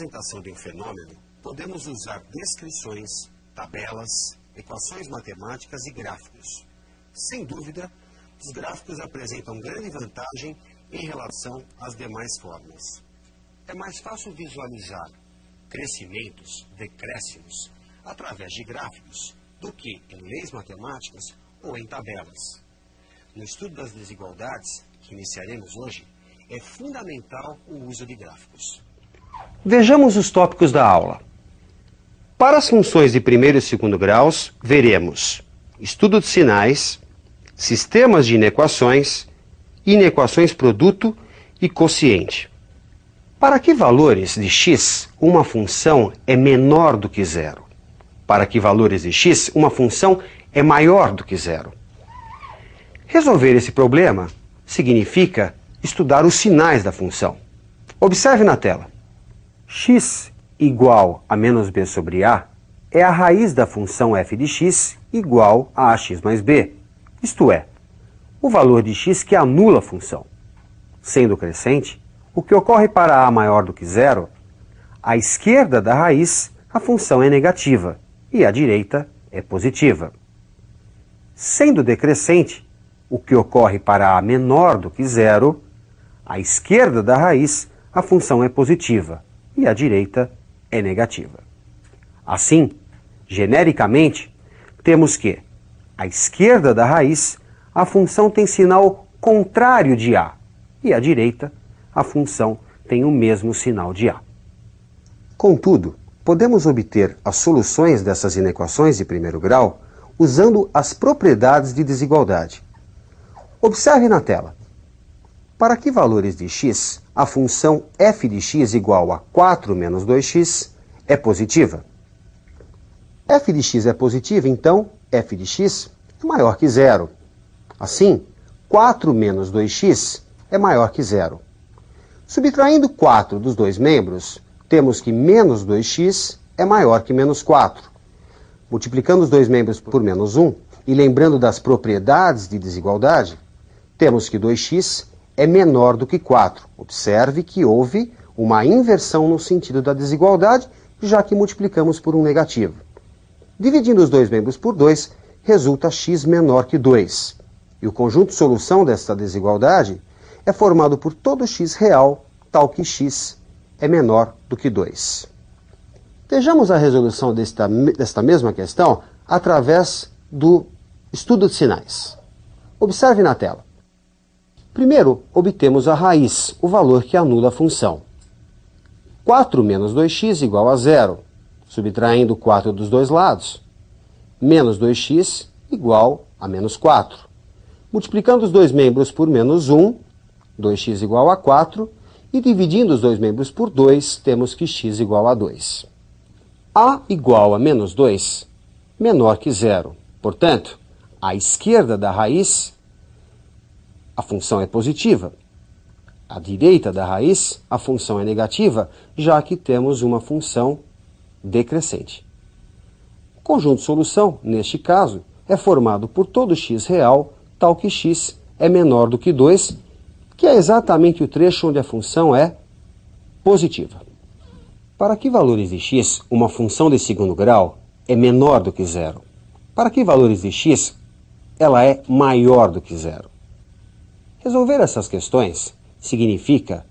representação de um fenômeno, podemos usar descrições, tabelas, equações matemáticas e gráficos. Sem dúvida, os gráficos apresentam grande vantagem em relação às demais formas. É mais fácil visualizar crescimentos, decréscimos, através de gráficos, do que em leis matemáticas ou em tabelas. No estudo das desigualdades, que iniciaremos hoje, é fundamental o uso de gráficos. Vejamos os tópicos da aula. Para as funções de primeiro e segundo graus, veremos estudo de sinais, sistemas de inequações, inequações produto e quociente. Para que valores de x uma função é menor do que zero? Para que valores de x uma função é maior do que zero? Resolver esse problema significa estudar os sinais da função. Observe na tela. X igual a menos b sobre a é a raiz da função f de x igual a ax mais b, isto é, o valor de x que anula a função. Sendo crescente, o que ocorre para a maior do que zero, à esquerda da raiz a função é negativa e à direita é positiva. Sendo decrescente, o que ocorre para a menor do que zero, à esquerda da raiz a função é positiva e à direita é negativa. Assim, genericamente, temos que, à esquerda da raiz, a função tem sinal contrário de a, e à direita, a função tem o mesmo sinal de a. Contudo, podemos obter as soluções dessas inequações de primeiro grau usando as propriedades de desigualdade. Observe na tela. Para que valores de x a função f de x igual a 4 menos 2x é positiva? F de x é positiva, então f de x é maior que zero. Assim, 4 menos 2x é maior que zero. Subtraindo 4 dos dois membros, temos que menos 2x é maior que menos 4. Multiplicando os dois membros por menos 1 e lembrando das propriedades de desigualdade, temos que 2x é menor do que 4. Observe que houve uma inversão no sentido da desigualdade, já que multiplicamos por um negativo. Dividindo os dois membros por 2, resulta x menor que 2. E o conjunto solução desta desigualdade é formado por todo x real, tal que x é menor do que 2. Vejamos a resolução desta mesma questão através do estudo de sinais. Observe na tela. Primeiro, obtemos a raiz, o valor que anula a função. 4 menos 2x igual a zero, subtraindo 4 dos dois lados. Menos 2x igual a menos 4. Multiplicando os dois membros por menos 1, 2x igual a 4, e dividindo os dois membros por 2, temos que x igual a 2. A igual a menos 2, menor que zero. Portanto, à esquerda da raiz, a função é positiva. À direita da raiz, a função é negativa, já que temos uma função decrescente. O conjunto de solução, neste caso, é formado por todo x real, tal que x é menor do que 2, que é exatamente o trecho onde a função é positiva. Para que valores de x uma função de segundo grau é menor do que zero? Para que valores de x ela é maior do que zero? Resolver essas questões significa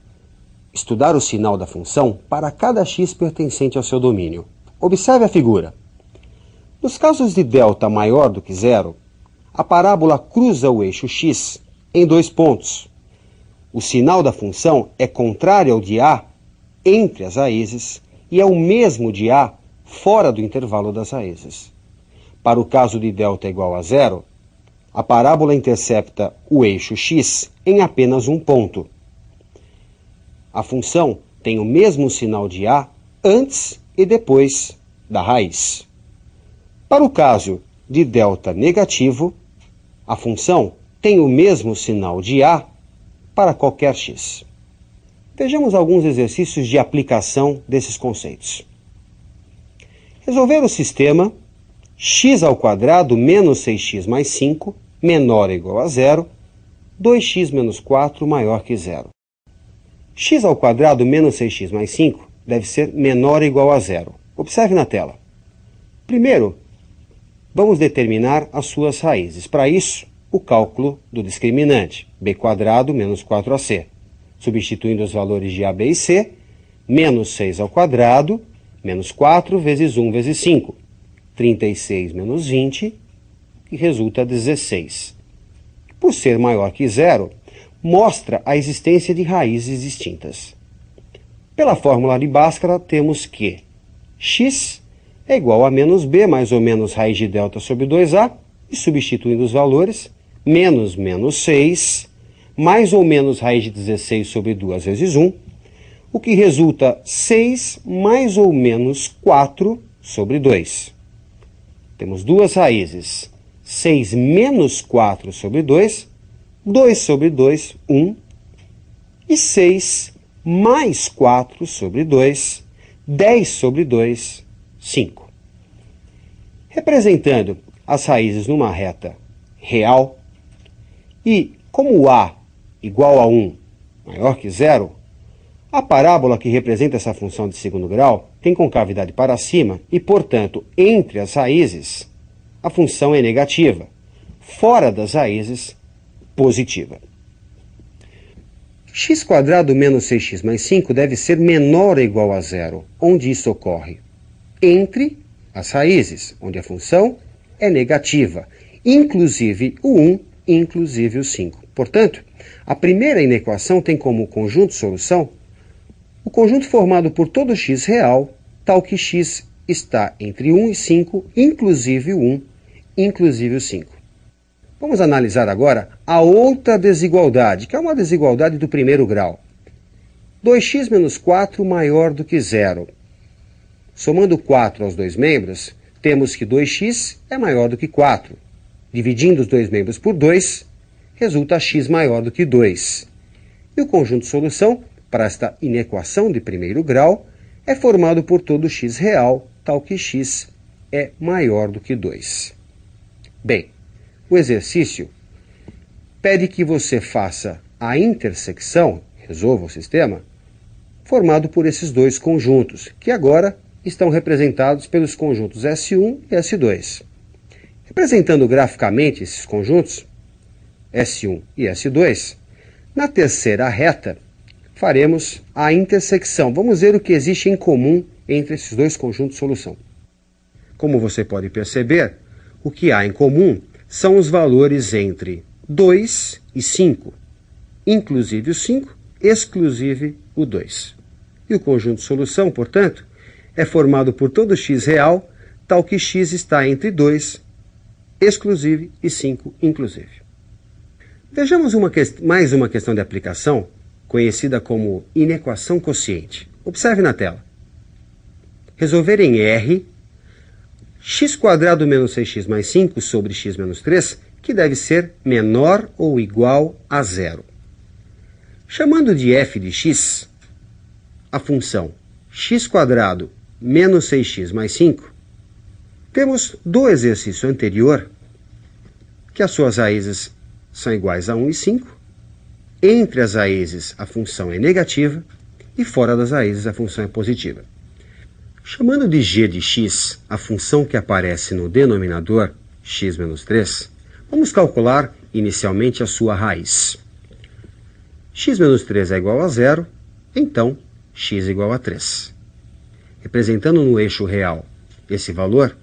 estudar o sinal da função para cada x pertencente ao seu domínio. Observe a figura. Nos casos de delta maior do que zero, a parábola cruza o eixo x em dois pontos. O sinal da função é contrário ao de a entre as raízes e é o mesmo de a fora do intervalo das raízes. Para o caso de delta igual a zero, a parábola intercepta o eixo x em apenas um ponto. A função tem o mesmo sinal de a antes e depois da raiz. Para o caso de delta negativo, a função tem o mesmo sinal de a para qualquer x. Vejamos alguns exercícios de aplicação desses conceitos. Resolver o sistema x² menos 6x mais 5 menor ou igual a zero, 2x menos 4 maior que zero. x² menos 6x mais 5 deve ser menor ou igual a zero. Observe na tela. Primeiro, vamos determinar as suas raízes. Para isso, o cálculo do discriminante, b² menos 4ac. Substituindo os valores de a, b e c, menos 6 ao quadrado, menos 4 vezes 1 vezes 5. 36 menos 20, que resulta 16. Por ser maior que zero, mostra a existência de raízes distintas. Pela fórmula de Bhaskara, temos que x é igual a menos b mais ou menos raiz de delta sobre 2a, e substituindo os valores, menos 6, mais ou menos raiz de 16 sobre 2 vezes 1, o que resulta 6 mais ou menos 4 sobre 2. Temos duas raízes, 6 menos 4 sobre 2, 2 sobre 2, 1, e 6 mais 4 sobre 2, 10 sobre 2, 5. Representando as raízes numa reta real, e como a igual a 1 maior que zero, a parábola que representa essa função de segundo grau tem concavidade para cima e, portanto, entre as raízes, a função é negativa. Fora das raízes, positiva. x² menos 6x mais 5 deve ser menor ou igual a zero. Onde isso ocorre? Entre as raízes, onde a função é negativa, inclusive o 1, inclusive o 5. Portanto, a primeira inequação tem como conjunto solução o conjunto formado por todo x real, tal que x está entre 1 e 5, inclusive o 1, inclusive o 5. Vamos analisar agora a outra desigualdade, que é uma desigualdade do primeiro grau. 2x menos 4 maior do que zero. Somando 4 aos dois membros, temos que 2x é maior do que 4. Dividindo os dois membros por 2, resulta x maior do que 2. E o conjunto de solução para esta inequação de primeiro grau é formado por todo x real, tal que x é maior do que 2. Bem, o exercício pede que você faça a intersecção, resolva o sistema, formado por esses dois conjuntos, que agora estão representados pelos conjuntos S1 e S2. Representando graficamente esses conjuntos, S1 e S2, na terceira reta, faremos a intersecção. Vamos ver o que existe em comum entre esses dois conjuntos de solução. Como você pode perceber, o que há em comum são os valores entre 2 e 5, inclusive o 5, exclusive o 2. E o conjunto de solução, portanto, é formado por todo x real, tal que x está entre 2, exclusive, e 5, inclusive. Vejamos mais uma questão de aplicação, conhecida como inequação quociente. Observe na tela. Resolver em R, x² menos 6x mais 5 sobre x menos 3, que deve ser menor ou igual a zero. Chamando de f de x, a função x² menos 6x mais 5, temos do exercício anterior que as suas raízes são iguais a 1 e 5, entre as raízes a função é negativa e fora das raízes a função é positiva. Chamando de g de x a função que aparece no denominador, x menos 3, vamos calcular inicialmente a sua raiz. X menos 3 é igual a zero, então x igual a 3. Representando no eixo real esse valor,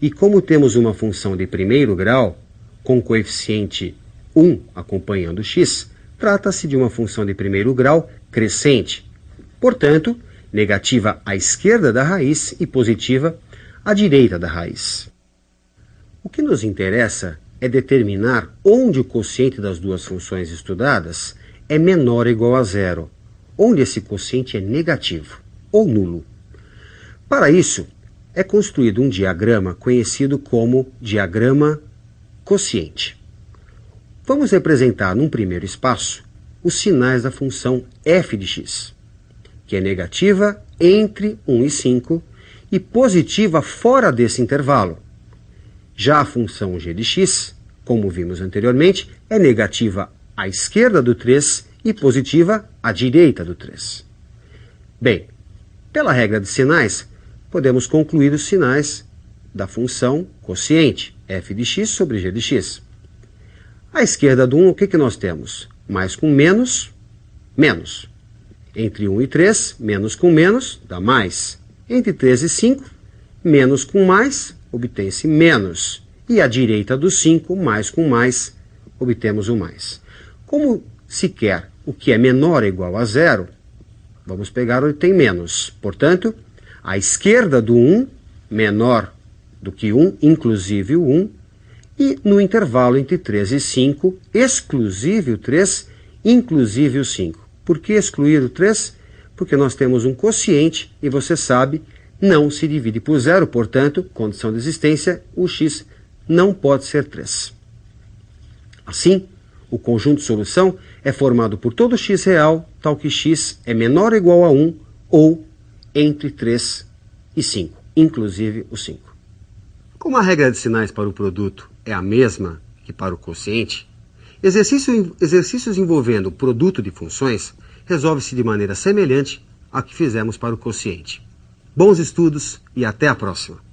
e como temos uma função de primeiro grau, com coeficiente 1 acompanhando x, trata-se de uma função de primeiro grau crescente. Portanto, negativa à esquerda da raiz e positiva à direita da raiz. O que nos interessa é determinar onde o quociente das duas funções estudadas é menor ou igual a zero, onde esse quociente é negativo ou nulo. Para isso, é construído um diagrama conhecido como diagrama quociente. Vamos representar num primeiro espaço os sinais da função f de x, que é negativa entre 1 e 5 e positiva fora desse intervalo. Já a função g de x, como vimos anteriormente, é negativa à esquerda do 3 e positiva à direita do 3. Bem, Pela regra de sinais, podemos concluir os sinais da função quociente, f de x sobre g de x. À esquerda do 1, o que nós temos? Mais com menos, menos. Entre 1 e 3, menos com menos, dá mais. Entre 3 e 5, menos com mais, obtém-se menos. E à direita do 5, mais com mais, obtemos o mais. Como se quer o que é menor ou igual a zero, vamos pegar onde tem menos. Portanto, à esquerda do 1, menor do que 1, inclusive o 1, e no intervalo entre 3 e 5, exclusive o 3, inclusive o 5. Por que excluir o 3? Porque nós temos um quociente e você sabe, não se divide por zero, portanto, condição de existência, o x não pode ser 3. Assim, o conjunto de solução é formado por todo x real, tal que x é menor ou igual a 1 ou entre 3 e 5, inclusive o 5. Como a regra de sinais para o produto é a mesma que para o quociente, exercícios envolvendo o produto de funções resolve-se de maneira semelhante à que fizemos para o quociente. Bons estudos e até a próxima!